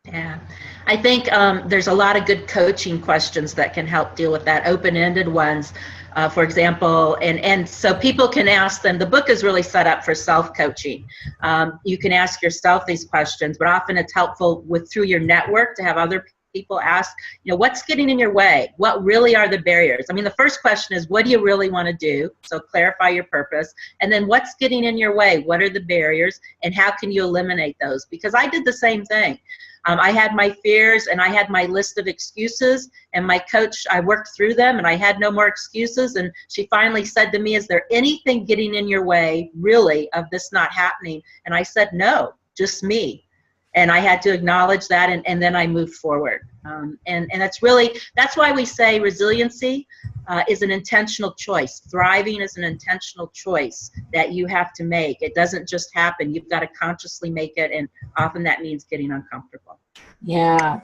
[SPEAKER 2] Yeah, I think there's a lot of good coaching questions that can help deal with that, open-ended ones, for example, and so people can ask them. The book is really set up for self-coaching. You can ask yourself these questions, but often it's helpful through your network to have other people ask, what's getting in your way? What really are the barriers? I mean, the first question is, what do you really want to do? So clarify your purpose. And then what's getting in your way? What are the barriers? And how can you eliminate those? Because I did the same thing. I had my fears and I had my list of excuses, and my coach, I worked through them and I had no more excuses. And she finally said to me, is there anything getting in your way really of this not happening? And I said, no, just me. And I had to acknowledge that, and then I moved forward. And that's why we say resiliency is an intentional choice. Thriving is an intentional choice that you have to make. It doesn't just happen. You've got to consciously make it, and often that means getting uncomfortable.
[SPEAKER 1] Yeah.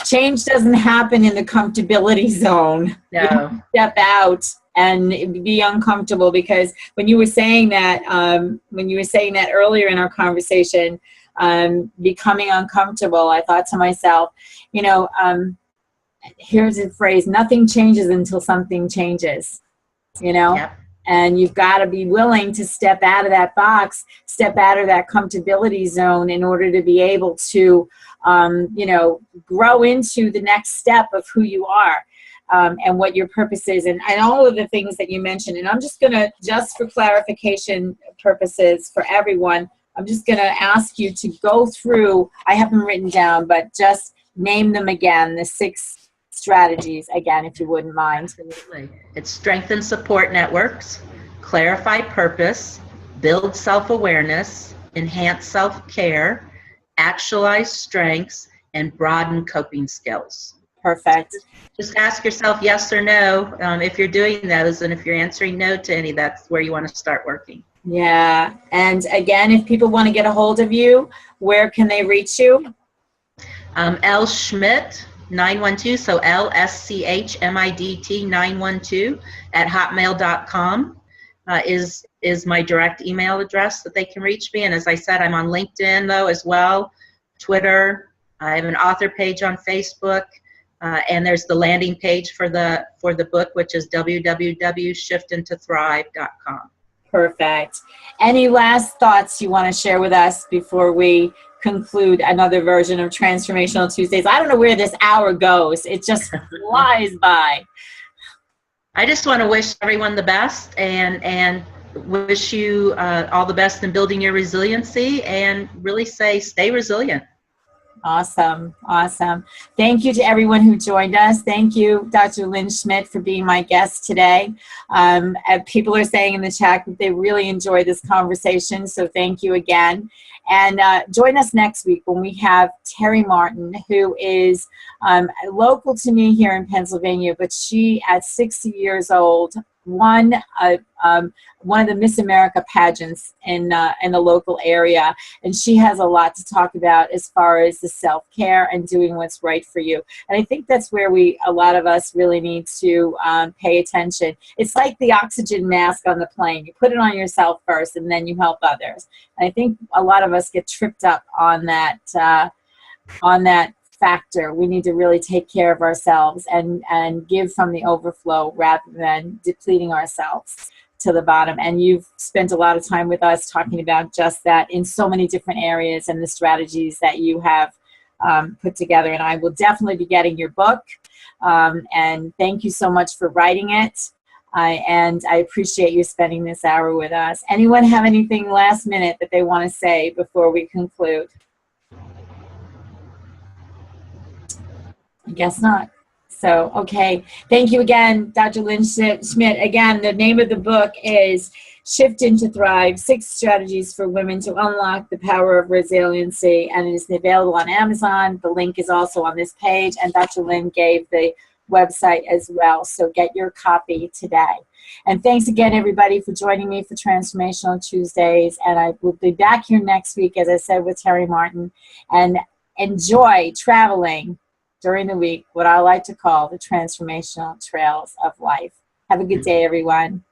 [SPEAKER 1] Change doesn't happen in the comfortability zone.
[SPEAKER 2] No.
[SPEAKER 1] You have to step out and be uncomfortable, because when you were saying that earlier in our conversation, becoming uncomfortable, I thought to myself, here's a phrase: nothing changes until something changes.
[SPEAKER 2] Yep.
[SPEAKER 1] And you've got to be willing to step out of that box, step out of that comfortability zone in order to be able to, grow into the next step of who you are, and what your purpose is, and all of the things that you mentioned. And I'm just for clarification purposes for everyone, I'm just going to ask you to go through, I have them written down, but just name them again, the 6 strategies again, if you wouldn't mind.
[SPEAKER 2] Absolutely. It's strengthen support networks, clarify purpose, build self-awareness, enhance self-care, actualize strengths, and broaden coping skills.
[SPEAKER 1] Perfect.
[SPEAKER 2] Just ask yourself yes or no if you're doing those, and if you're answering no to any, that's where you want to start working.
[SPEAKER 1] Yeah. And again, if people want to get a hold of you, where can they reach you?
[SPEAKER 2] L. Schmidt 912, so LSCHMIDT 912 at hotmail.com is my direct email address that they can reach me. And as I said, I'm on LinkedIn though as well, Twitter. I have an author page on Facebook, and there's the landing page for the book, which is www.shiftintothrive.com. Perfect.
[SPEAKER 1] Any last thoughts you want to share with us before we conclude another version of Transformational Tuesdays? I don't know where this hour goes. It just flies by.
[SPEAKER 2] I just want to wish everyone the best, and wish you all the best in building your resiliency, and really say stay resilient.
[SPEAKER 1] Awesome. Awesome. Thank you to everyone who joined us. Thank you, Dr. Lynn Schmidt, for being my guest today. People are saying in the chat that they really enjoyed this conversation, so thank you again. And join us next week when we have Terry Martin, who is local to me here in Pennsylvania, but she, at 60 years old, won one of the Miss America pageants in the local area, and she has a lot to talk about as far as the self-care and doing what's right for you. And I think that's where a lot of us really need to pay attention. It's like the oxygen mask on the plane. You put it on yourself first, and then you help others. And I think a lot of us get tripped up on that factor. We need to really take care of ourselves and give from the overflow rather than depleting ourselves to the bottom. And you've spent a lot of time with us talking about just that in so many different areas and the strategies that you have put together. And I will definitely be getting your book. And thank you so much for writing it. And I appreciate you spending this hour with us. Anyone have anything last minute that they want to say before we conclude? I guess not. So, okay. Thank you again, Dr. Lynn Schmidt. Again, the name of the book is Shift into Thrive, 6 Strategies for Women to Unlock the Power of Resiliency, and it is available on Amazon. The link is also on this page, and Dr. Lynn gave the website as well. So get your copy today. And thanks again, everybody, for joining me for Transformational Tuesdays. And I will be back here next week, as I said, with Terry Martin. And enjoy traveling during the week, what I like to call the transformational trails of life. Have a good day, everyone.